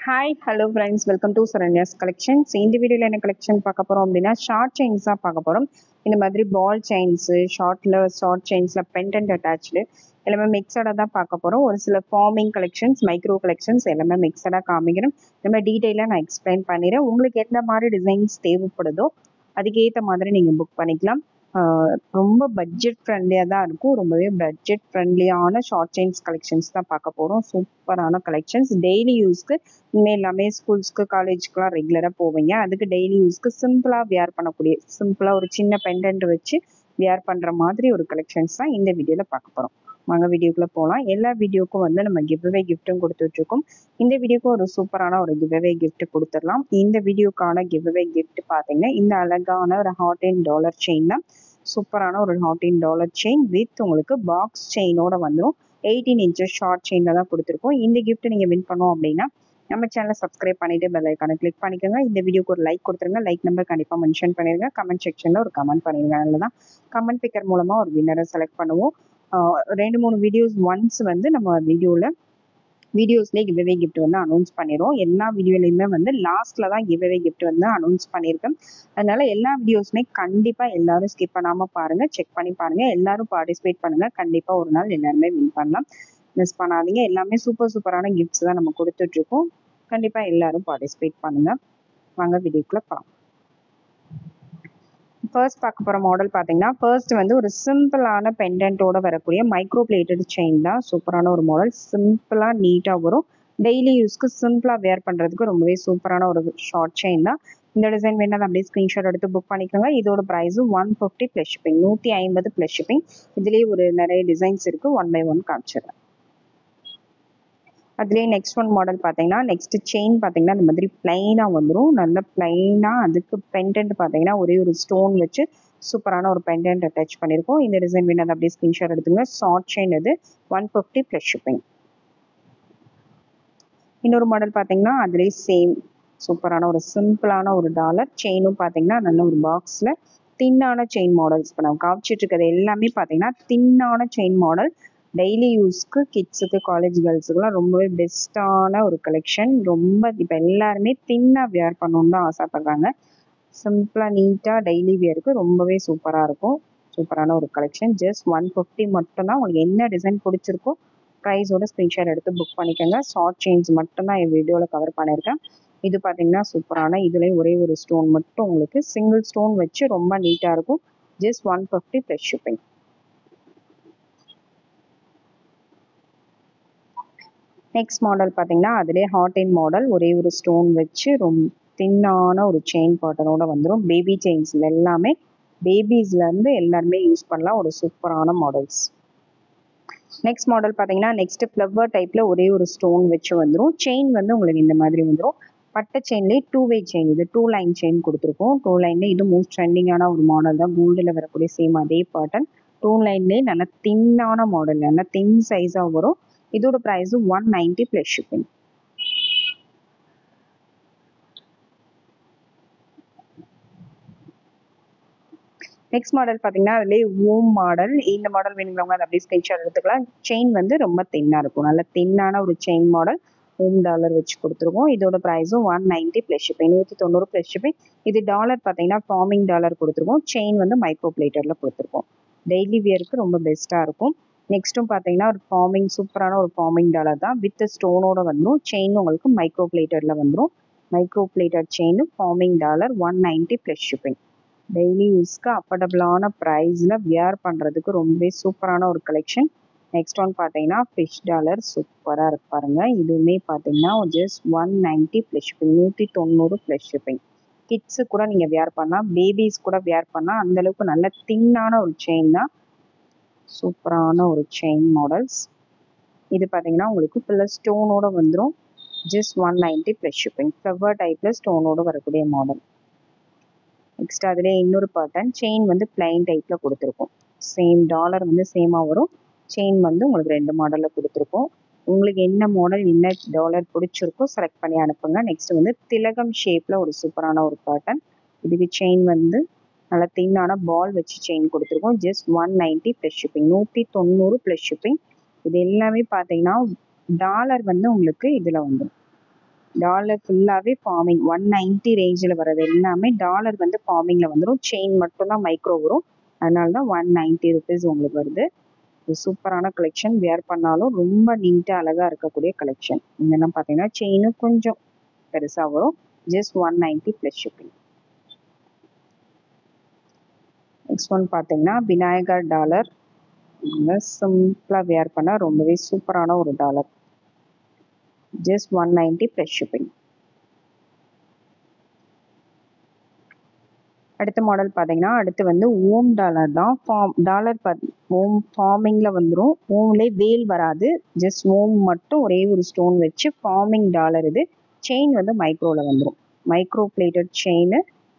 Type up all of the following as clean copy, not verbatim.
Hi hello friends, welcome to Saranya's collections. இந்த வீடியோவில் என்ன கலெக்ஷன் பார்க்க போகிறோம் அப்படின்னா ஷார்ட் செயின்ஸாக பார்க்க போகிறோம். இந்த மாதிரி பால் செயின்ஸு, ஷார்ட் செயின்ஸில் பெண்டன்ட் அட்டாச்சு எல்லாமே மிக்சடாக தான் பார்க்க போகிறோம். ஒரு சில ஃபார்மிங் கலெக்ஷன்ஸ், மைக்ரோ கலெக்ஷன்ஸ் எல்லாமே மிக்சடாக காமிக்கிறேன். இந்த மாதிரி டீட்டெயிலாக நான் எக்ஸ்பிளைன் பண்ணிடுறேன். உங்களுக்கு எந்த மாதிரி டிசைன்ஸ் தேவைப்படுதோ அதுக்கேற்ற மாதிரி நீங்கள் புக் பண்ணிக்கலாம். ரொம்ப பட்ஜெட் ஃப்ரெண்ட்லியாக தான் இருக்கும். ரொம்பவே பட்ஜெட் ஃப்ரெண்ட்லியான ஷார்ட் செயின்ஸ் கலெக்ஷன்ஸ் தான் பார்க்க போகிறோம். சூப்பரான கலெக்ஷன்ஸ். டெய்லி யூஸ்க்கு இனிமேல் எல்லாமே ஸ்கூல்ஸ்க்கு காலேஜ்க்குலாம் ரெகுலராக போவீங்க. அதுக்கு டெய்லி யூஸ்க்கு சிம்பிளாக வியர் பண்ணக்கூடிய, சிம்பிளாக ஒரு சின்ன பெண்டன்ட் வச்சு வியர் பண்ணுற மாதிரி ஒரு கலெக்ஷன்ஸ் தான் இந்த வீடியோவில் பார்க்க போகிறோம். வாங்க வீடியோக்குள்ளே போகலாம். எல்லா வீடியோக்கும் நம்ம கிவ்அவே கிஃப்ட்டும் கொடுத்துட்ருக்கோம். இந்த வீடியோக்கும் ஒரு சூப்பரான ஒரு கிவ்அவே கிஃப்ட் கொடுத்துடலாம். இந்த வீடியோக்கான கிவ்அவே கிஃப்ட் பார்த்தீங்கன்னா இந்த அழகான ஒரு ஹாட் அண்ட் டாலர் செயின் தான். சூப்பரான ஒரு $14 செயின் வித் உங்களுக்கு பாக்ஸ் செயினோட வந்துடும். 18 இன்ச்சஸ் ஷார்ட் செயினில் தான் கொடுத்துருக்கோம். இந்த கிஃப்ட் நீங்கள் வின் பண்ணோம் அப்படின்னா நம்ம சேனலை சப்ஸ்கிரைப் பண்ணிட்டு பெல் ஐக்கானை கிளிக் பண்ணிக்கோங்க. இந்த வீடியோக்கு ஒரு லைக் கொடுத்துருங்க. லைக் நம்பர் கண்டிப்பாக மென்ஷன் பண்ணிடுங்க. கமெண்ட் செக்ஷனில் ஒரு கமெண்ட் பண்ணிடுங்க. அதில் தான் கமெண்ட் பிக்கர் மூலமாக ஒரு வின்னரை செலக்ட் பண்ணுவோம். 2-3 வீடியோஸ் ஒன்ஸ் நம்ம வீடியோஸ்லேயே கிவ்அவே கிஃப்ட் அனௌன்ஸ் பண்ணிடுவோம். எல்லா வீடியோலையுமே லாஸ்ட்டில் தான் கிவ்அவே கிஃப்ட் அனௌன்ஸ் பண்ணியிருக்கேன். அதனால எல்லா வீடியோஸுமே கண்டிப்பாக எல்லாரும் ஸ்கிப் பண்ணாமல் பாருங்கள், செக் பண்ணி பாருங்கள். எல்லாரும் பார்ட்டிசிபேட் பண்ணுங்கள். கண்டிப்பாக ஒரு நாள் எல்லாருமே வின் பண்ணலாம். மிஸ் பண்ணாதீங்க. எல்லாமே சூப்பரான கிஃப்ட்ஸ் தான் நம்ம கொடுத்துட்ருக்கோம். கண்டிப்பாக எல்லாரும் பார்ட்டிசிபேட் பண்ணுங்கள். வாங்க வீடியோக்குள்ளே போகலாம். ஃபர்ஸ்ட் பார்க்க போகிற மாடல் பார்த்தீங்கன்னா ஃபர்ஸ்ட் ஒரு சிம்பிளான பெண்டன்ட்டோட வரக்கூடிய மைக்ரோ பிளேட்டட் செயின் தான். சூப்பரான ஒரு மாடல். சிம்பிளாக நீட்டாக வரும். டெய்லி யூஸ்க்கு சிம்பிளாக வேர் பண்ணுறதுக்கு ரொம்பவே சூப்பரான ஒரு ஷார்ட் செயின் தான். இந்த டிசைன் வேணாலும் அப்படியே ஸ்க்ரீன்ஷாட் எடுத்து புக் பண்ணிக்கோங்க. இதோட price 150 plus shipping, 150 plus shipping. இதுலேயே ஒரு நிறைய டிசைன்ஸ் இருக்குது. 1 by 1 காமிச்சிடுறேன். அதுலேயே நெக்ஸ்ட் ஒன் மாடல் பார்த்தீங்கன்னா நெக்ஸ்ட் செயின் பார்த்தீங்கன்னா இந்த மாதிரி பிளைனாக வந்துடும். நல்ல பிளைனாக அதுக்கு பெண்டன்ட் பார்த்தீங்கன்னா ஒரே ஒரு ஸ்டோன் வச்சு சூப்பரான ஒரு பெண்டன்ட் அட்டாச் பண்ணியிருக்கோம். இந்த டிசைன் வேணும் அப்படியே ஸ்க்ரீன்ஷாட் எடுத்துங்க. ஷார்ட் செயின் இது 150 ப்ளஸ் ஷிப்பிங். இன்னொரு மாடல் பார்த்தீங்கன்னா அதுலேயே சேம் சூப்பரான ஒரு சிம்பிளான ஒரு டாலர் செயினும் பார்த்தீங்கன்னா நல்ல ஒரு பாக்ஸில் தின்னான செயின் மாடல்ஸ். இப்போ நான் காமிச்சிட்டு இருக்கிறது எல்லாமே பார்த்தீங்கன்னா தின்னான செயின் மாடல். டெய்லி யூஸ்க்கு கிட்ஸுக்கு காலேஜ் கேர்ள்ஸுக்குலாம் ரொம்பவே பெஸ்ட்டான ஒரு கலெக்ஷன். ரொம்ப இப்போ எல்லாருமே தின்னாக வியர் பண்ணணுன்னு தான் ஆசைப்படுறாங்க. சிம்பிளாக நீட்டாக டெய்லி வியருக்கு ரொம்பவே சூப்பராக இருக்கும். சூப்பரான ஒரு கலெக்ஷன். ஜஸ்ட் 150 மட்டும்தான். உங்களுக்கு என்ன டிசைன் பிடிச்சிருக்கோ ப்ரைஸோட ஸ்க்ரீன்ஷாட் எடுத்து புக் பண்ணிக்கோங்க. ஷார்ட் செயின்ஸ் மட்டும்தான் என் வீடியோவில் கவர் பண்ணியிருக்கேன். இது பார்த்தீங்கன்னா சூப்பரான, இதுலேயும் ஒரே ஒரு ஸ்டோன் மட்டும் உங்களுக்கு சிங்கிள் ஸ்டோன் வச்சு ரொம்ப நீட்டாக இருக்கும். Just 150 plus shipping. Next model பார்த்தீங்கன்னா அதிலே ஹாட் அண்ட் மாடல் ஒரே ஒரு ஸ்டோன் வச்சு ரொம்ப தின்னான ஒரு செயின் பேட்டர்னோட வந்துடும். பேபி செயின்ஸில் எல்லாமே பேபிஸ்லேருந்து எல்லாருமே யூஸ் பண்ணலாம். ஒரு சூப்பரான மாடல்ஸ். நெக்ஸ்ட் மாடல் பார்த்தீங்கன்னா நெக்ஸ்ட் ஃப்ளவர் டைப்பில் ஒரே ஒரு ஸ்டோன் வச்சு வந்துடும். செயின் உங்களுக்கு இந்த மாதிரி வந்துடும். பட்டை செயின்லேயே 2-way செயின், இது 2 லைன் செயின் கொடுத்துருக்கோம். 2 லைன்லேயே இது மோஸ்ட் ட்ரெண்டிங்கான ஒரு மாடல் தான். கோல்டில் வரக்கூடிய சேம் அதே பேட்டர்ன். 2 லைன்லேயே நல்லா தின்னான மாடல், நல்லா தின் சைஸாக வரும். இதோட price 190 plus shipping. Next model பார்த்தீங்கன்னா அதுலேயே ஓம் மாடல். இந்த மாடல் வேணுங்கிறவங்க அதை அப்படியே ஸ்க்ரீன்ஷாட் எடுத்துக்கலாம். செயின் ரொம்ப தின்னாக இருக்கும். நல்ல தின்னான ஒரு செயின் மாடல். ஓம் டாலர் வச்சு கொடுத்துருக்கோம். இதோட ப்ரைஸும் 190 ப்ளஸ் ஷிப்பிங், 190 ப்ளஸ் ஷிப்பிங். இது டாலர் பார்த்தீங்கன்னா ஃபார்மிங் டாலர் கொடுத்துருக்கோம். செயின் மைக்ரோ பிளேட்டரில் கொடுத்துருக்கோம். டெய்லி வியருக்கு ரொம்ப பெஸ்ட்டாக இருக்கும். நெக்ஸ்ட்டும் பார்த்தீங்கன்னா ஒரு ஃபார்மிங், சூப்பரான ஒரு ஃபார்மிங் டாலர் தான். வித் ஸ்டோனோட வந்துடும். செயின் உங்களுக்கு மைக்ரோ பிளேட்டரில் வந்துடும். Micro plater chain forming dollar 190 plus shipping. Daily யூஸ்க்கு அஃபோர்டபுளான ப்ரைஸில் வியர் பண்ணுறதுக்கு ரொம்பவே சூப்பரான ஒரு கலெக்ஷன். நெக்ஸ்ட் ஒன் பார்த்தீங்கன்னா ஃபிஷ் டாலர் சூப்பராக இருக்கு பாருங்கள். இதுவுமே பார்த்தீங்கன்னா just 190 plus shipping, 190 plus shipping. Kids கூட நீங்கள் வியர் பண்ணலாம், பேபிஸ் கூட வியர் பண்ணலாம். அந்தளவுக்கு நல்ல தின்னான ஒரு செயின் தான். சூப்பரான ஒரு செயின் மாடல்ஸ். இது பார்த்தீங்கன்னா உங்களுக்கு ஃபுல்லாக ஸ்டோனோட வந்துடும். Just 190 plus shipping. ஃப்ளவர் டைப்பில் ஸ்டோனோட வரக்கூடிய மாடல். நெக்ஸ்ட் அதிலே இன்னொரு பேட்டர்ன் செயின் பிளைன் டைப்பில் கொடுத்துருக்கோம். சேம் டாலர் சேமாக வரும். செயின் உங்களுக்கு 2 மாடலில் கொடுத்துருக்கோம். உங்களுக்கு என்ன மாடல் என்ன டாலர் பிடிச்சிருக்கோ செலக்ட் பண்ணி அனுப்புங்க. நெக்ஸ்ட் திலகம் ஷேப்பில் ஒரு சூப்பரான ஒரு பேட்டர்ன். இதுக்கு செயின் நல்லா தின்னான பால் வச்சு செயின் கொடுத்துருக்கோம். Just 190 plus shipping, 190 plus shipping. இது எல்லாமே பார்த்தீங்கன்னா டாலர் உங்களுக்கு இதில் வந்துடும். டாலர் ஃபுல்லாகவே ஃபார்மிங் 190 ரேஞ்சில் வர்றது எல்லாமே டாலர் வந்து ஃபார்மிங்கில் வந்துடும். செயின் மட்டும்தான் மைக்ரோ வரும். அதனால தான் 190 ருபீஸ் உங்களுக்கு வருது. இது சூப்பரான கலெக்ஷன். வேர் பண்ணாலும் ரொம்ப நீட்டாக அழகாக இருக்கக்கூடிய கலெக்ஷன். இங்கெல்லாம் பார்த்தீங்கன்னா செயினும் கொஞ்சம் பெருசாக வரும். Just 190 plus shipping. Next one பார்த்தீங்கன்னா விநாயகர் டாலர். சிம்பிளாக வேர் பண்ணால் ரொம்பவே சூப்பரான ஒரு டாலர். Just 190 plus shipping. அடுத்த மாடல் பார்த்தீங்கன்னா அடுத்து வந்து ஓம் டாலர் தான். டாலர் ஓம் ஃபார்மிங்கில் வந்துடும். ஓம்லே வேல் வராது. ஜஸ்ட் ஓம் மட்டும் ஒரே ஒரு ஸ்டோன் வச்சு ஃபார்மிங் டாலர். இது செயின் வந்து மைக்ரோவில் வந்துடும். மைக்ரோ பிளேட்டட் செயின்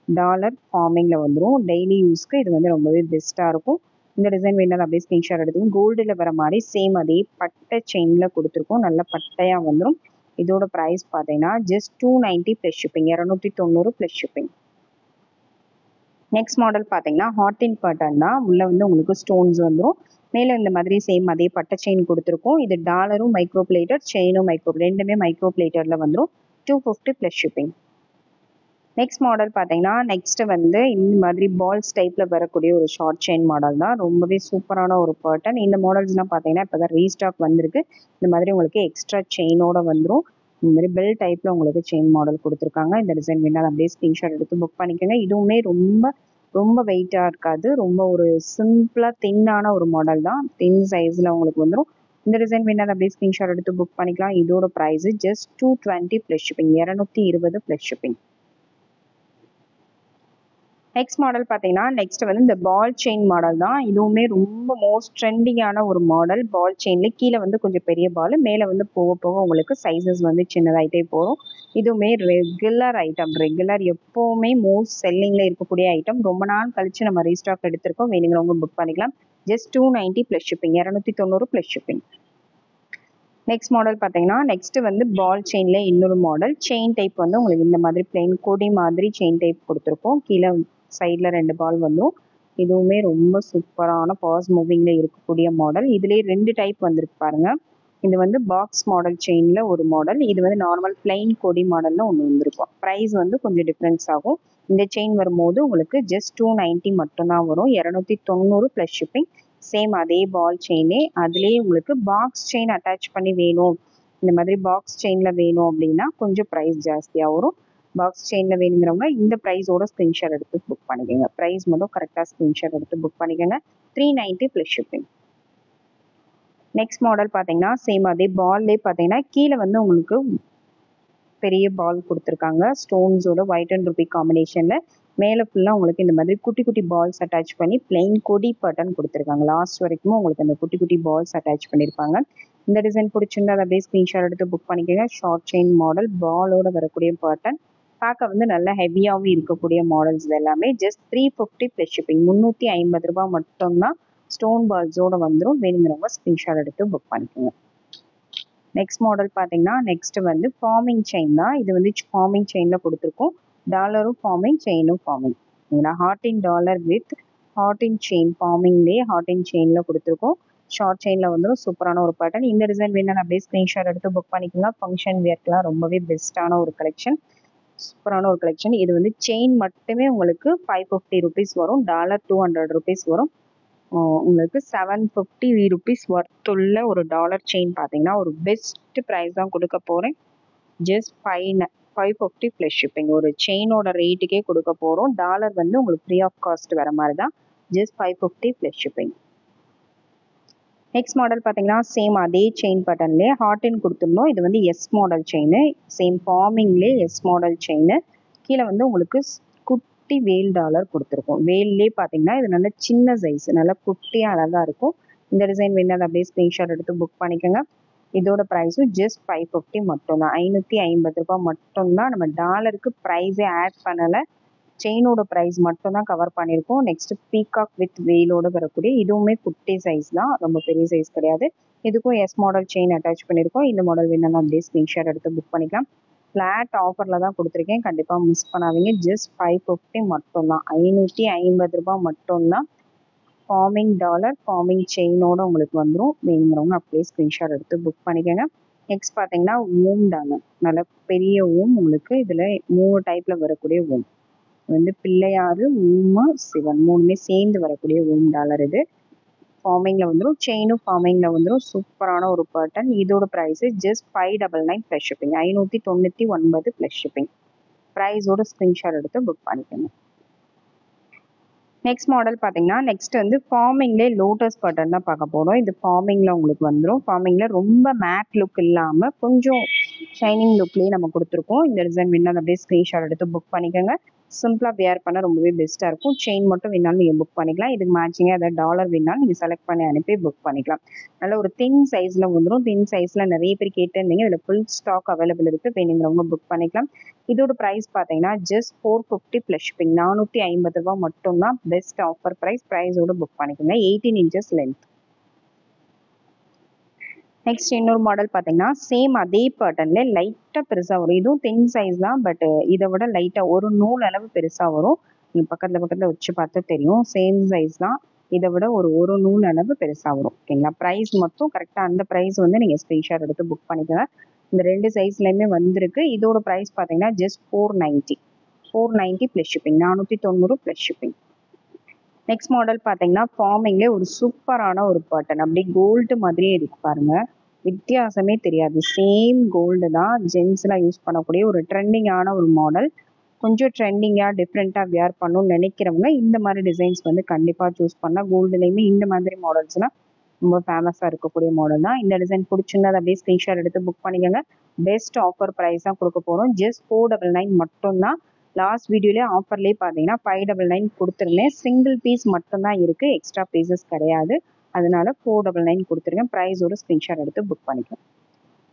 டாலர் ஃபார்மிங்கில் வந்துடும். டெய்லி யூஸ்க்கு இது வந்து ரொம்பவே பெஸ்ட்டாக இருக்கும். இந்த டிசைன் வேணாலும் அப்படியே ஸ்க்ரீன்ஷாட் எடுத்துக்கும். கோல்டில் வர மாதிரி சேம் அதே பட்டை செயினில் கொடுத்துருக்கோம். நல்ல பட்டையாக வந்துடும். இதோட ப்ரைஸ் பார்த்தீங்கன்னா just 290 plus shipping. 290 plus shipping. Next model பார்த்தீங்கன்னா ஹார்ட் இன் பேட்டர்ன் தான். உள்ள வந்து உங்களுக்கு ஸ்டோன்ஸ் வந்துடும். மேலே இந்த மாதிரி சேம் அதே பட்டை செயின் கொடுத்துருக்கோம். இது டாலரும் மைக்ரோ பிளேட்டட், செயினும் மைக்ரோ, ரெண்டுமே மைக்ரோ பிளேட்டரில் வந்துடும். 250 ப்ளஸ் ஷிப்பிங். நெக்ஸ்ட் மாடல் பார்த்தீங்கன்னா நெக்ஸ்ட் வந்து இந்த மாதிரி பால்ஸ் டைப்பில் வரக்கூடிய ஒரு ஷார்ட் செயின் மாடல் தான். ரொம்பவே சூப்பரான ஒரு பேட்டர்ன். இந்த மாடல்ஸ்லாம் பார்த்தீங்கன்னா இப்போ தான் ரீஸ்டாக் வந்திருக்கு. இந்த மாதிரி உங்களுக்கு எக்ஸ்ட்ரா செயினோட வந்துடும். இந்த மாதிரி பெல் டைப்பில் உங்களுக்கு செயின் மாடல் கொடுத்துருக்காங்க. இந்த டிசைன் வேணாலும் அப்படியே ஸ்க்ரீன்ஷாட் எடுத்து புக் பண்ணிக்கோங்க. இதுவுமே ரொம்ப ரொம்ப வெயிட்டாக இருக்காது. ரொம்ப ஒரு சிம்பிளாக தின்னான ஒரு மாடல் தான். தின் சைஸில் உங்களுக்கு வந்துடும். இந்த டிசைன் வேணாலும் அப்படியே ஸ்க்ரீன்ஷாட் எடுத்து புக் பண்ணிக்கலாம். இதோட price just 220 plus shipping. 220 plus shipping. Next model பார்த்தீங்கன்னா நெக்ஸ்ட் வந்து இந்த பால் செயின் மாடல் தான். இதுவுமே ரொம்ப மோஸ்ட் ட்ரெண்டிங்கான ஒரு மாடல். பால் செயின்ல கீழே வந்து கொஞ்சம் பெரிய பால், மேலே வந்து போக போக உங்களுக்கு சைஸஸ் வந்து சின்னதாயிட்டே போகும். இதுவுமே ரெகுலர் ஐட்டம். ரெகுலர் எப்போவுமே மோஸ்ட் செல்லிங்கில் இருக்கக்கூடிய ஐட்டம். ரொம்ப நாள் கழிச்சு நம்ம ரீஸ்டாக் எடுத்திருக்கோம். வேணுங்கிறவங்க புக் பண்ணிக்கலாம். Just 290 plus shipping. 290 plus shipping. Next model பார்த்தீங்கன்னா நெக்ஸ்ட் வந்து பால் செயின்ல இன்னொரு மாடல். செயின் டைப் வந்து உங்களுக்கு இந்த மாதிரி பிளெயின் கொடி மாதிரி செயின் டைப் கொடுத்துருக்கோம். கீழே சைடில் 2 பால் வந்துடும். இதுவுமே ரொம்ப சூப்பரான பாஸ் மூவிங்கில் இருக்கக்கூடிய மாடல். இதுலேயே 2 டைப் வந்திருக்கு பாருங்க. இது வந்து பாக்ஸ் மாடல் செயினில் ஒரு மாடல். இது வந்து நார்மல் பிளெயின் கொடி மாடலில் ஒன்று வந்திருக்கும். ப்ரைஸ் வந்து கொஞ்சம் டிஃப்ரென்ஸ் ஆகும். இந்த செயின் வரும்போது உங்களுக்கு ஜஸ்ட் 290 மட்டும்தான் வரும். 290 ப்ளஸ் ஷிப்பிங். சேம் அதே பால் செயினே. அதுலேயே உங்களுக்கு பாக்ஸ் செயின் அட்டாச் பண்ணி வேணும், இந்த மாதிரி பாக்ஸ் செயினில் வேணும் அப்படின்னா கொஞ்சம் ப்ரைஸ் ஜாஸ்தியாக வரும். பாக்ஸ் செயினில் வேணுங்கிறவங்க இந்த ப்ரைஸோட ஸ்க்ரீன்ஷாட் எடுத்து புக் பண்ணிக்கோங்க. ப்ரைஸ் மட்டும் கரெக்டாக ஸ்க்ரீன்ஷாட் எடுத்து புக் பண்ணிக்கோங்க. 390 ப்ளஸ் ஷிப்பிங். நெக்ஸ்ட் மாடல் பார்த்தீங்கன்னா சேம் அதே பால்லே பார்த்தீங்கன்னா கீழே வந்து உங்களுக்கு பெரிய பால் கொடுத்துருக்காங்க. ஸ்டோன்ஸோட ஒயிட் அண்ட் ருபி காம்பினேஷனில். மேலே ஃபுல்லாக உங்களுக்கு இந்த மாதிரி குட்டி குட்டி பால்ஸ் அட்டாச் பண்ணி பிளெயின் கொடி பேட்டர்ன் கொடுத்துருக்காங்க. லாஸ்ட் வரைக்கும் உங்களுக்கு அந்த குட்டி குட்டி பால்ஸ் அட்டாச் பண்ணியிருப்பாங்க. இந்த டிசைன் பிடிச்சிருந்தா அதை அப்படியே ஸ்க்ரீன்ஷாட் எடுத்து புக் பண்ணிக்கோங்க. ஷார்ட் செயின் மாடல் பாலோட வரக்கூடிய பேட்டர்ன். பார்க்க வந்து நல்லா ஹெவியாகவும் இருக்கக்கூடிய மாடல்ஸ் எல்லாமே. Just 350 plus shipping. 350 ரூபாய் மட்டும்தான். ஸ்டோன் பால்ஸோட வந்துடும். வேணுங்கிறவங்க ஸ்க்ரீன்ஷாட் எடுத்து புக் பண்ணிக்கோங்க. நெக்ஸ்ட் மாடல் பார்த்தீங்கன்னா நெக்ஸ்ட் வந்து ஃபார்மிங் செயின் தான். இது வந்து ஃபார்மிங் செயினில் கொடுத்துருக்கோம். டாலரும் ஃபார்மிங், செயினும் forming. Heart in dollar with heart in chain. ஃபார்மிங்லேயே ஹார்ட் இன் செயினில் கொடுத்துருக்கோம். ஷார்ட் செயினில் வந்துடும். சூப்பரான ஒரு பேட்டர்ன். இந்த டிசைன் வேணும் அப்படியே ஸ்க்ரீன்ஷாட் எடுத்து புக் பண்ணிக்கலாம். ஃபங்க்ஷன் வேர்க்கெலாம் ரொம்பவே பெஸ்ட்டான ஒரு கலெக்ஷன். சூப்பரான ஒரு கலெக்ஷன். இது வந்து செயின் மட்டுமே உங்களுக்கு 550 ருபீஸ் வரும். டாலர் 200 ருபீஸ் வரும். உங்களுக்கு 750 ருபீஸ் ஒர்த்துள்ள ஒரு டாலர் செயின் பார்த்தீங்கன்னா ஒரு பெஸ்ட் ப்ரைஸ் தான் கொடுக்க போகிறேன். Just 550 plus shipping. ஒரு செயினோட ரேட்டுக்கே கொடுக்க போகிறோம். டாலர் வந்து உங்களுக்கு ஃப்ரீ ஆஃப் காஸ்ட் வர மாதிரி தான். Just 550 plus shipping. Next model பார்த்தீங்கன்னா சேம் அதே செயின் பேட்டர்ன்லேயே ஹார்டின் கொடுத்துருந்தோம். இது வந்து எஸ் மாடல் செயின். சேம் ஃபார்மிங்லேயே எஸ் மாடல் செயின். கீழே வந்து உங்களுக்கு குட்டி வேல் டாலர் கொடுத்துருக்கோம். வேல்லே பார்த்தீங்கன்னா இது நல்ல சின்ன சைஸ், நல்லா குட்டியாக அழகாக இருக்கும். இந்த டிசைன் வேணும் அதை அப்படியே ஸ்க்ரீன்ஷாட் எடுத்து புக் பண்ணிக்கோங்க. இதோட ப்ரைஸும் ஜஸ்ட் 550 மட்டும்தான். 550 ரூபாய் மட்டும்தான். நம்ம டாலருக்கு ப்ரைஸே ஆட் பண்ணலை. செயினோட ப்ரைஸ் மட்டும்தான் கவர் பண்ணியிருக்கோம். நெக்ஸ்ட் பீகாக் வித் வேலோட வரக்கூடிய இதுவுமே குட்டி சைஸ் தான், ரொம்ப பெரிய சைஸ் கிடையாது. இதுக்கும் எஸ் மாடல் செயின் அட்டாச் பண்ணியிருக்கோம். இந்த மாடல் வேணும்னா அப்படியே ஸ்க்ரீன்ஷாட் எடுத்து புக் பண்ணிக்கலாம். ஃப்ளாட் ஆஃபரில் தான் கொடுத்துருக்கேன். கண்டிப்பாக மிஸ் பண்ணாதீங்க. ஜஸ்ட் 550 மட்டும்தான். 550 ரூபாய் மட்டும்தான். ஃபார்மிங் டாலர், ஃபார்மிங் செயினோட உங்களுக்கு வந்துடும். வேணுங்கிறவங்க அப்படியே ஸ்க்ரீன்ஷாட் எடுத்து புக் பண்ணிக்கோங்க. நெக்ஸ்ட் பார்த்தீங்கன்னா ஓம் டாலர், நல்ல பெரிய ஓம். உங்களுக்கு இதில் 3 டைப்பில் வரக்கூடிய ஓம் வந்து பிள்ளையாரு, ஓமு, சிவன் 3மே சேர்ந்து வரக்கூடிய ஓம் டாலர். இது ஃபார்மிங்கில் வந்துடும், செயினும் ஃபார்மிங்கில் வந்துடும். சூப்பரான ஒரு பேட்டர்ன். இதோட price just 599 plus shipping, 599 plus shipping. ப்ரைஸோட ஸ்க்ரீன்ஷாட் எடுத்து புக் பண்ணிக்கோங்க. நெக்ஸ்ட் மாடல் பார்த்தீங்கன்னா நெக்ஸ்ட் வந்து ஃபார்மிங்லேயே லோட்டஸ் பேட்டர்ன் தான் பார்க்க போகிறோம். இது ஃபார்மிங்கில் உங்களுக்கு வந்துடும். ஃபார்மிங்கில் ரொம்ப மேட் லுக் இல்லாமல் கொஞ்சம் ஷைனிங் லுக்லேயே நம்ம கொடுத்துருக்கோம். இந்த டிசைன் வேணாலும் அப்படியே ஸ்க்ரீன்ஷாட் எடுத்து புக் பண்ணிக்கோங்க. சிம்பிளாக வியர் பண்ண ரொம்பவே பெஸ்ட்டாக இருக்கும். செயின் மட்டும் வேணாலும் நீங்கள் புக் பண்ணிக்கலாம். இதுக்கு மேட்சிங்காக ஏதாவது டாலர் வேணாலும் நீங்கள் செலக்ட் பண்ணி அனுப்பி புக் பண்ணிக்கலாம். நல்ல ஒரு தின் சைஸில் வந்துடும். தின் சைஸில் நிறைய பேர் கேட்டிருந்தீங்க. இதில் ஃபுல் ஸ்டாக் அவைலபிள் இருக்குது. வேணுங்கிறவங்க புக் பண்ணிக்கலாம். இதோட ப்ரைஸ் பார்த்தீங்கன்னா ஜஸ்ட் 450 ப்ளஸ் ஷிப்பிங், 450 ரூபா மட்டும்தான். Best offer price. ப்ரைஸோட புக் பண்ணிக்கோங்க. 18 இன்ச்சஸ் லென்த். நெக்ஸ்ட் இன்னொரு மாடல் பார்த்தீங்கன்னா சேம் அதே பேட்டர்ன்ல லைட்டாக பெருசாக வரும். இதுவும் தின் சைஸ் தான், பட் இதை விட லைட்டாக ஒரு நூல் அளவு பெருசாக வரும். நீங்கள் பக்கத்தில் வச்சு பார்த்தா தெரியும். சேம் சைஸ் தான், இதை விட ஒரு நூல் அளவு பெருசாக வரும். ஓகேங்களா? ப்ரைஸ் மட்டும் கரெக்டாக அந்த ப்ரைஸ் வந்து நீங்கள் ஸ்க்ரீன்ஷாட் எடுத்து புக் பண்ணிக்கோங்க. இந்த 2 சைஸ்லையுமே வந்திருக்கு. இதோட ப்ரைஸ் பார்த்தீங்கன்னா just 490 plus shipping, 490 plus shipping. Next model பார்த்தீங்கன்னா ஃபார்மிங்லேயே ஒரு சூப்பரான ஒரு பேட்டர்ன். அப்படியே கோல்டு மாதிரியே இருக்கு பாருங்க, வித்தியாசமே தெரியாது. சேம் கோல்டு தான். ஜென்ஸ்லாம் யூஸ் பண்ணக்கூடிய ஒரு ட்ரெண்டிங்கான ஒரு மாடல். கொஞ்சம் ட்ரெண்டிங்காக டிஃப்ரெண்ட்டாக வியர் பண்ணணும்னு நினைக்கிறவங்க இந்த மாதிரி டிசைன்ஸ் வந்து கண்டிப்பாக சூஸ் பண்ணால். கோல்டுலேயுமே இந்த மாதிரி மாடல்ஸ்லாம் ரொம்ப ஃபேமஸாக இருக்கக்கூடிய மாடல் தான். இந்த டிசைன் பிடிச்சிருந்தா அதை அப்படியே ஸ்க்ரீன்ஷாட் எடுத்து புக் பண்ணிக்கோங்க. பெஸ்ட் ஆஃபர் ப்ரைஸ் தான் கொடுக்க போகிறோம். ஜஸ்ட் 499 மட்டும்தான். லாஸ்ட் வீடியோலேயே ஆஃபர்லேயே பார்த்தீங்கன்னா 599 கொடுத்துருந்தேன். சிங்கிள் பீஸ் மட்டும்தான் இருக்குது, எக்ஸ்ட்ரா பீசஸ் கிடையாது. அதனால 499 கொடுத்துருங்க. ப்ரைஸோட ஸ்க்ரீன்ஷாட் எடுத்து புக் பண்ணிக்கோங்க.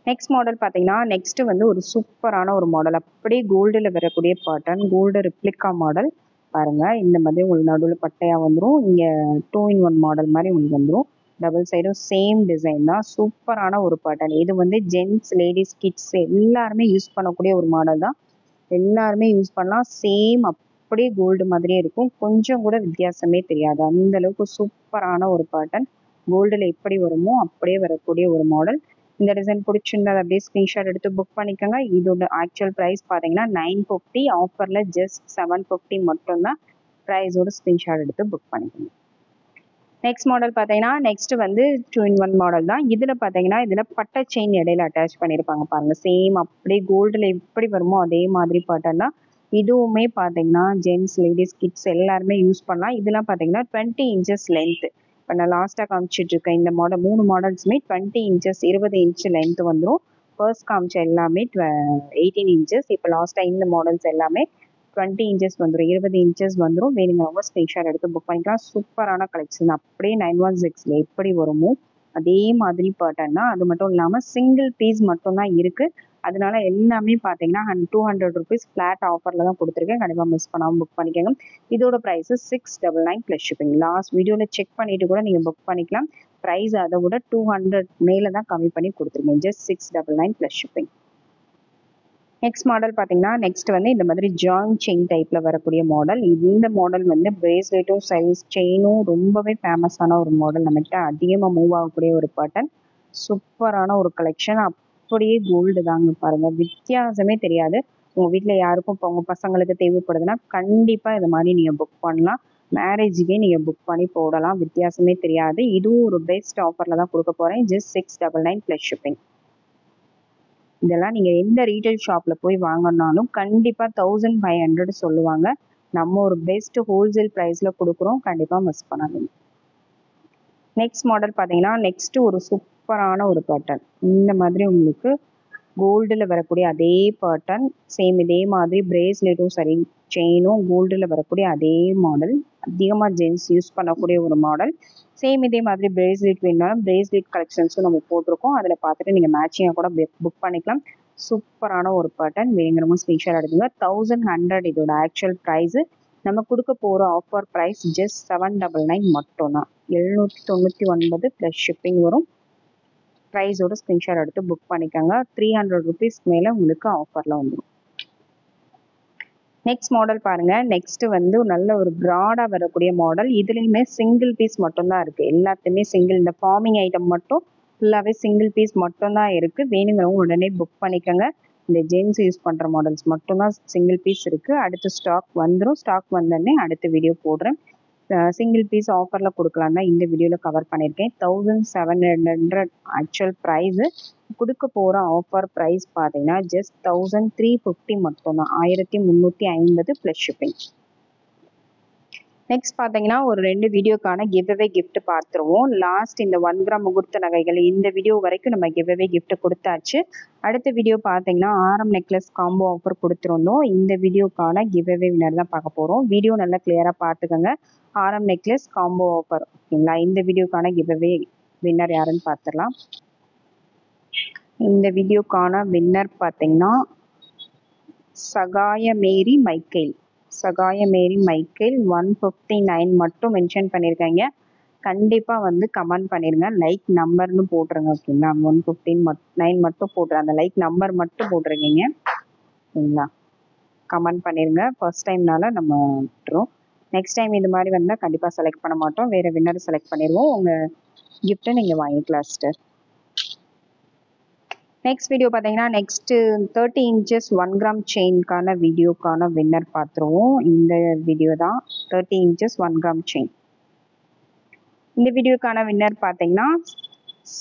நெக்ஸ்ட் மாடல் பார்த்தீங்கன்னா நெக்ஸ்ட் வந்து ஒரு சூப்பரான ஒரு மாடல். அப்படியே கோல்டில் வரக்கூடிய பேட்டர்ன், கோல்டு ரிப்ளிகா மாடல் பாருங்க. இந்த மாதிரி உங்களுக்கு நடுவில் பட்டையாக வந்துடும். இங்கே 2-in-1 மாடல் மாதிரி உங்களுக்கு வந்துடும். டபுள் சைடும் சேம் டிசைன் தான். சூப்பரான ஒரு பேட்டர்ன். இது வந்து ஜென்ட்ஸ், லேடிஸ், கிட்ஸ் எல்லாருமே யூஸ் பண்ணக்கூடிய ஒரு மாடல் தான். எல்லாருமே யூஸ் பண்ணலாம். சேம் அப்படியே கோல்டு மாதிரியே இருக்கும். கொஞ்சம் கூட வித்தியாசமே தெரியாது. அந்த அளவுக்கு சூப்பரான ஒரு பேட்டர்ன். கோல்டில் எப்படி வருமோ அப்படியே வரக்கூடிய ஒரு மாடல். இந்த டிசைன் பிடிச்சிருந்தா அப்படியே ஸ்க்ரீன்ஷாட் எடுத்து புக் பண்ணிக்கோங்க. இதோட ஆக்சுவல் ப்ரைஸ் பார்த்தீங்கன்னா 950, ஆஃபரில் ஜஸ்ட் 750 மட்டும்தான். ப்ரைஸோட ஸ்க்ரீன்ஷாட் எடுத்து புக் பண்ணிக்கோங்க. நெக்ஸ்ட் மாடல் பார்த்தீங்கன்னா நெக்ஸ்ட் வந்து 2-in-1 மாடல் தான். இதில் பார்த்தீங்கன்னா இதில் பட்டை செயின் இடையில அட்டாச் பண்ணியிருப்பாங்க பாருங்கள். சேம் அப்படியே கோல்டில் எப்படி வருமோ அதே மாதிரி பேட்டர்ன் தான். இதுவுமே பார்த்தீங்கன்னா ஜென்ட்ஸ், லேடிஸ், கிட்ஸ் எல்லாருமே யூஸ் பண்ணலாம். இதெல்லாம் பார்த்தீங்கன்னா 20 இன்ச்சஸ் லென்த்து. இப்போ நான் லாஸ்ட்டாக காமிச்சிட்டு இருக்கேன் இந்த மாடல் 3 மாடல்ஸுமே 20 இன்ச்சஸ், 20 இன்ச்சு லென்த் வந்துடும். ஃபர்ஸ்ட் காமிச்ச எல்லாமே 18 இன்ச்சஸ். இப்போ லாஸ்ட்டாக இந்த மாடல்ஸ் எல்லாமே 20 இன்ச்சஸ் வந்துடும், 20 இன்ச்சஸ் வந்துடும். வேணுங்கிறவங்க ஸ்க்ரீன்ஷாட் எடுத்து புக் பண்ணிக்கலாம். சூப்பரான கலெக்ஷன். அப்படியே 916 எப்படி வருமோ அதே மாதிரி பேட்டர்ன் தான். அது மட்டும் இல்லாமல் சிங்கிள் பீஸ் மட்டும்தான் இருக்குது. அதனால எல்லாமே பார்த்தீங்கன்னா 200 ருபீஸ் ஃப்ளாட் ஆஃபரில் தான் கொடுத்துருக்கேன். கண்டிப்பாக மிஸ் பண்ணாமல் புக் பண்ணிக்கோங்க. இதோட ப்ரைஸு 699 ப்ளஸ் ஷிப்பிங். லாஸ்ட் வீடியோவில் செக் பண்ணிவிட்டு கூட நீங்கள் புக் பண்ணிக்கலாம். ப்ரைஸ் அதை விட 200 மேலே தான் கம்மி பண்ணி கொடுத்துருக்கேன். Just 699 plus shipping. Next model பார்த்தீங்கன்னா நெக்ஸ்ட் வந்து இந்த மாதிரி ஜாயின் செயின் டைப்பில் வரக்கூடிய மாடல். இந்த மாடல் வந்து பிரேஸ்லெட்டும் சைஸ் செயினும் ரொம்பவே ஃபேமஸான ஒரு மாடல். நம்மகிட்ட அதிகமாக மூவ் ஆகக்கூடிய ஒரு பேட்டர்ன். சூப்பரான ஒரு கலெக்ஷன். அப்படியே கோல்டு தாங்க பாருங்கள், வித்தியாசமே தெரியாது. உங்கள் வீட்டில் யாருக்கும் இப்போ உங்கள் பசங்களுக்கு தேவைப்படுதுன்னா கண்டிப்பாக இது மாதிரி நீங்கள் புக் பண்ணலாம். மேரேஜுக்கே நீங்கள் புக் பண்ணி போடலாம், வித்தியாசமே தெரியாது. இதுவும் ஒரு பெஸ்ட் ஆஃபரில் தான் கொடுக்க போகிறேன். Just 699 plus shipping. இதெல்லாம் நீங்கள் எந்த ரீட்டைல் ஷாப்பில் போய் வாங்கினாலும் கண்டிப்பாக 1500 சொல்லுவாங்க. நம்ம ஒரு பெஸ்ட் ஹோல்சேல் ப்ரைஸில் கொடுக்குறோம். கண்டிப்பாக மிஸ் பண்ணாதீங்க. நெக்ஸ்ட் மாடல் பார்த்தீங்கன்னா நெக்ஸ்ட் ஒரு சூப்பரான ஒரு பேட்டர்ன். இந்த மாதிரி உங்களுக்கு கோல்டில் வரக்கூடிய அதே பேட்டர்ன், சேம் இதே மாதிரி பிரேஸ்லெட்டும் சரி செயினும் கோல்டில் வரக்கூடிய அதே மாடல். அதிகமாக ஜென்ஸ் யூஸ் பண்ணக்கூடிய ஒரு மாடல். சேம் இதே மாதிரி பிரேஸ்லெட் வேணுனாலும் பிரேஸ்லெட் கலெக்ஷன்ஸும் நம்ம போட்டிருக்கோம். அதில் பார்த்துட்டு நீங்கள் மேட்சிங்காக கூட புக் பண்ணிக்கலாம். சூப்பரான ஒரு பேட்டர்ன். வேணுங்கிறவங்க ஸ்க்ரீன்ஷாட் எடுத்துங்க. 1100 இதோட ஆக்சுவல் ப்ரைஸு. நம்ம கொடுக்க போகிற ஆஃபர் ப்ரைஸ் ஜஸ்ட் 799 மட்டும்தான். 799 ப்ளஸ் ஷிப்பிங் வரும். ப்ரைஸோட ஸ்க்ரீன்ஷாட் எடுத்து புக் பண்ணிக்கோங்க. 300 ருபீஸ் மேலே உங்களுக்கு ஆஃபரில் வந்துடும். நெக்ஸ்ட் மாடல் பாருங்கள். நெக்ஸ்ட் வந்து நல்ல ஒரு ப்ராடாக வரக்கூடிய மாடல். இதுலேயுமே சிங்கிள் பீஸ் மட்டும்தான் இருக்குது. எல்லாத்தையுமே சிங்கிள். இந்த ஃபார்மிங் ஐட்டம் மட்டும் ஃபுல்லாகவே சிங்கிள் பீஸ் மட்டும்தான் இருக்குது. வேணுங்கிறவங்க உடனே புக் பண்ணிக்கோங்க. இந்த ஜென்ஸ் யூஸ் பண்ணுற மாடல்ஸ் மட்டும்தான் சிங்கிள் பீஸ் இருக்குது. அடுத்து ஸ்டாக் வந்துடும். ஸ்டாக் வந்தோடனே அடுத்த வீடியோ போடுறேன். சிங்கிள் பீஸ் ஆஃபரில் கொடுக்கலாம் தான் இந்த வீடியோவில் கவர் பண்ணியிருக்கேன். 1700 ஆக்சுவல் ப்ரைஸு. கொடுக்க போகிற ஆஃபர் ப்ரைஸ் பார்த்தீங்கன்னா ஜஸ்ட் 1350 மட்டும்தான். 1350 ப்ளஸ் ஷிப்பிங். நெக்ஸ்ட் பார்த்தீங்கன்னா ஒரு 2 வீடியோக்கான கிவ்அவே கிஃப்ட் பார்த்துருவோம். லாஸ்ட் இந்த 1 கிராம் முகூர்த்த நகைகள் இந்த வீடியோ வரைக்கும் நம்ம கிவ்அவே கிஃப்ட் கொடுத்தாச்சு. அடுத்த வீடியோ பார்த்தீங்கன்னா ஆரம் நெக்லஸ் காம்போ ஆஃபர் கொடுத்துருந்தோம். இந்த வீடியோக்கான கிவ்அவே வின்னர் தான் பார்க்க போகிறோம். வீடியோ நல்லா கிளியராக பார்த்துக்கோங்க. ஆரம் நெக்லஸ் காம்போ ஆஃபர் ஓகேங்களா. இந்த வீடியோக்கான கிவ்அவே வின்னர் யாருன்னு பார்த்துடலாம். இந்த வீடியோக்கான வின்னர் பார்த்தீங்கன்னா சகாயமேரி மைக்கேல். 159 மட்டும் மென்ஷன் பண்ணியிருக்காங்க. கண்டிப்பாக வந்து கமெண்ட் பண்ணிடுங்க. லைக் நம்பர்னு போட்டுருங்க ஓகேங்களா. 159 மட்டும் போட்டுருங்க. அந்த லைக் நம்பர் மட்டும் போட்டிருக்கீங்க ஓகேங்களா. கமெண்ட் பண்ணிடுங்க. ஃபர்ஸ்ட் டைம்னால நம்ம விட்டுரும். நெக்ஸ்ட் டைம் இது மாதிரி வந்தால் கண்டிப்பாக செலக்ட் பண்ண மாட்டோம். வேறு வின்னர் செலக்ட் பண்ணிடுவோம். உங்கள் கிஃப்ட்டை நீங்கள் வாங்கிக்கலாம் சிஸ்டர். நெக்ஸ்ட் வீடியோ பார்த்தீங்கன்னா நெக்ஸ்ட்டு 30 inches 1 கிராம் செயின்கான வீடியோக்கான வின்னர் பார்த்துருவோம். இந்த வீடியோ தான் 30 inches 1 கிராம் செயின். இந்த வீடியோக்கான வின்னர் பார்த்தீங்கன்னா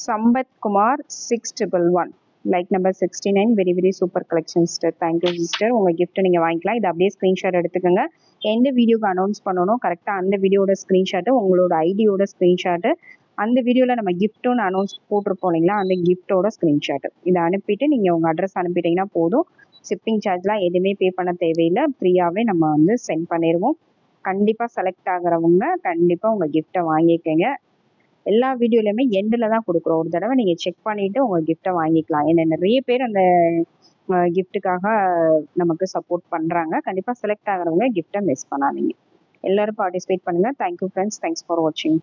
Sampath Kumar 6111 like number 69. Very very super collection sister. Thank you sister. உங்கள் கிஃப்ட்டை நீங்கள் வாங்கிக்கலாம். இது அப்படியே ஸ்க்ரீன்ஷாட் எடுத்துக்கோங்க. எந்த வீடியோக்கு அனௌன்ஸ் பண்ணணும் கரெக்டாக அந்த வீடியோட ஸ்க்ரீன்ஷாட்டு, உங்களோட ஐடியோட ஸ்க்ரீன்ஷாட்டு, அந்த வீடியோவில் நம்ம கிஃப்ட்டோன்னு அனௌன்ஸ் போட்டிருப்போம் இல்லைங்களா, அந்த கிஃப்ட்டோட ஸ்க்ரீன்ஷாட்டு இதை அனுப்பிட்டு நீங்கள் உங்கள் அட்ரஸ் அனுப்பிட்டீங்கன்னா போதும். ஷிப்பிங் சார்ஜ்லாம் எதுவுமே பே பண்ண தேவையில்லை. ஃப்ரீயாகவே நம்ம வந்து சென்ட் பண்ணிடுவோம். கண்டிப்பாக செலக்ட் ஆகிறவங்க கண்டிப்பாக உங்கள் கிஃப்ட்டை வாங்கிக்கோங்க. எல்லா வீடியோலையுமே எண்டில் தான் கொடுக்குறோம். ஒரு தடவை நீங்கள் செக் பண்ணிவிட்டு உங்கள் கிஃப்ட்டை வாங்கிக்கலாம். ஏன்னா நிறைய பேர் அந்த கிஃப்ட்டுக்காக நமக்கு சப்போர்ட் பண்ணுறாங்க. கண்டிப்பாக செலக்ட் ஆகிறவங்க கிஃப்ட்டை மிஸ் பண்ணாதீங்க. எல்லோரும் பார்ட்டிசிபேட் பண்ணுங்கள். Thank you friends. தேங்க்ஸ் ஃபார் வாட்சிங்.